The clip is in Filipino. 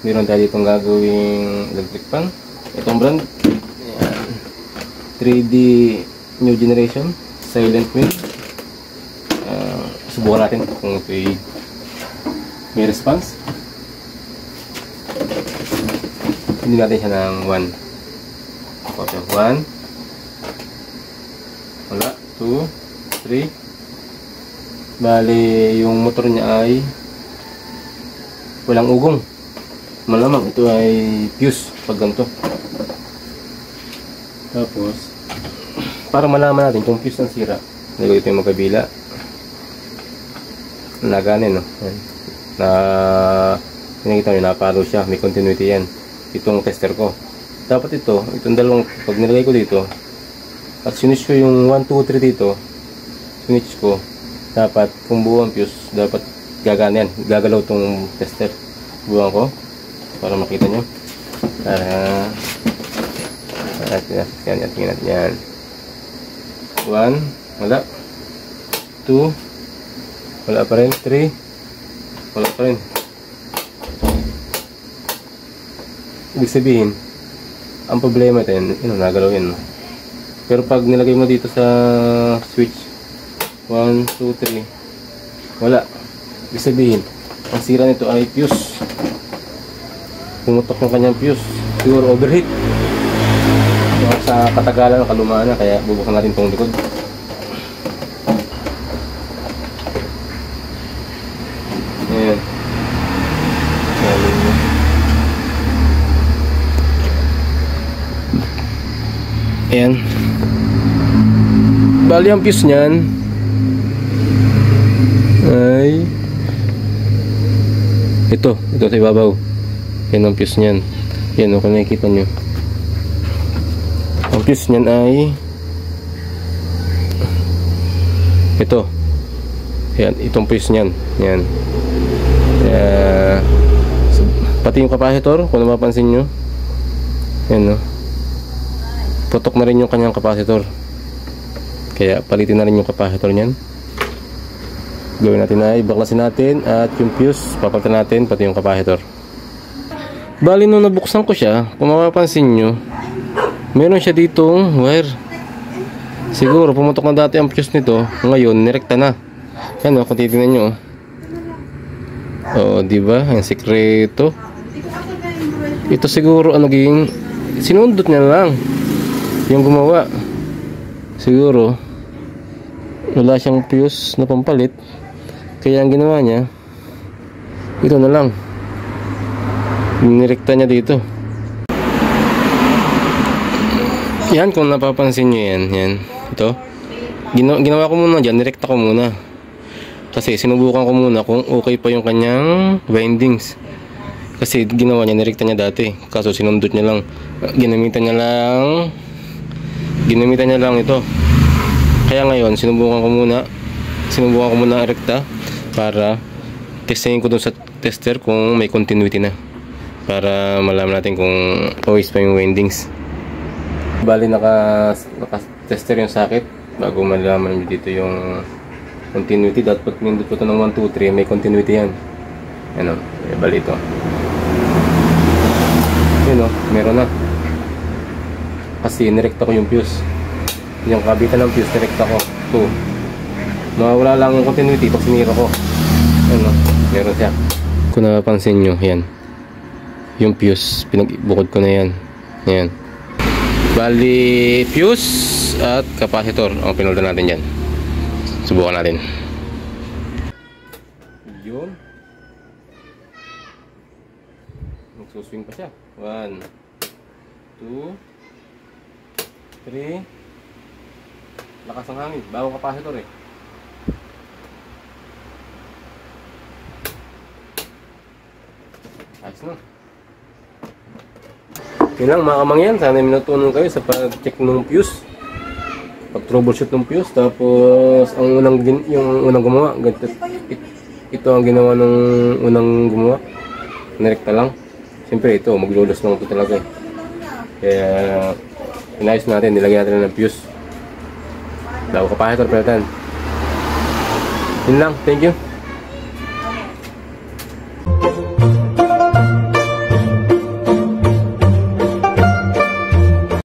Meron tayo ditong gagawing electric fan. Itong brand, ayan, 3D New Generation Silent Wind. Subukan natin kung ito may response. Hindi natin siya ng 1. Okay, 1. Wala, 2, 3. Bali, yung motor niya ay walang ugong. Malamang ito ay fuse pag ganito. Tapos, para malaman natin kung fuse ang sira, nilagay ito yung magkabila. Naganin, no? Na pinakita nyo, napalo siya, may continuity yan. Itong tester ko. Dapat itong dalawang, pag nilagay ko dito, at sinitch ko yung 1, 2, 3 dito, sinitch ko, dapat kung buo ang fuse, dapat gagana yan. Gagalaw itong tester. Buwan ko para makita nyo. Tingnan natin yan. 1, wala. 2, wala pa rin. 3, wala pa rin. Ibig sabihin, ang problema din, nagalaw yun. Pero pag nilagay mo dito sa switch, 1, 2, 3, wala. Ibig sabihin, ang sira nito ay fuse. Pumutok yung kanyang fuse. Siguro overheat. So, sa katagalan ng kalumaan na, kaya bubuksan natin itong likod. Ayan. Ayan. Bali ang fuse niyan ay ito sa ibabaw. Yan ang fuse niyan. Yan, kung nakikita nyo, ang fuse niyan ay ito. Yan, itong fuse niyan. Yan. So, pati yung capacitor, kung napapansin nyo, yan, no? Putok na rin yung kanyang capacitor. Kaya palitin na rin yung capacitor niyan. Gawin natin ay baklasin natin, at yung fuse papalitan natin, pati yung capacitor. Bali, nung nabuksan ko siya, kung mapapansin nyo, meron siya ditong wire. Siguro pumutok na dati ang fuse nito, ngayon nirekta na. Yan, kung titignan nyo, diba? Ang sekreto. Ito siguro naging sinundot niya lang yung gumawa. Siguro wala siyang fuse na pampalit, kaya ang ginawa niya, ito na lang, nirekta niya dito. Yan, kung napapansin nyo, yan ito, ginawa ko muna dyan, nirekta ko muna kasi sinubukan ko muna kung okay pa yung kanyang windings, kasi ginawa niya, nirekta niya dati, kaso sinundot niya lang, ginamitan niya lang ito. Kaya ngayon sinubukan ko muna rekta para testingin ko dun sa tester kung may continuity na, para malaman natin kung always pa yung windings. Bali, naka-tester yung socket bago malaman nyo dito yung continuity. Dapat pinindot ko ito ng 1, 2, 3, may continuity yan. Ano, bali ito. Yun, meron na. Kasi nirekta ko yung fuse. Yung kabitan ng fuse, nirekta ko. So, mawala lang yung continuity pag sinira ko. Ano, meron siya. Kung napapansin nyo, yan. Yung fuse, pinagbukod ko na yan. Yan. Bali, fuse at capacitor ang pinulda natin dyan. Subukan natin. Yun. Magsuswing pa siya. 1, 2, 3. Lakas ng hangin. Bagong capacitor eh. Ayos na. Yun lang mga kamangyan, sana may natutunan kayo sa pag-check ng fuse, pag-troubleshoot ng fuse. Tapos ang unang gumawa, ito ang ginawa ng unang gumawa, nirekta lang. Siyempre ito, maglulos lang ito talaga eh. Kaya inayos natin, nilagyan natin ng fuse, bago capacitor palitan. Yun lang, thank you.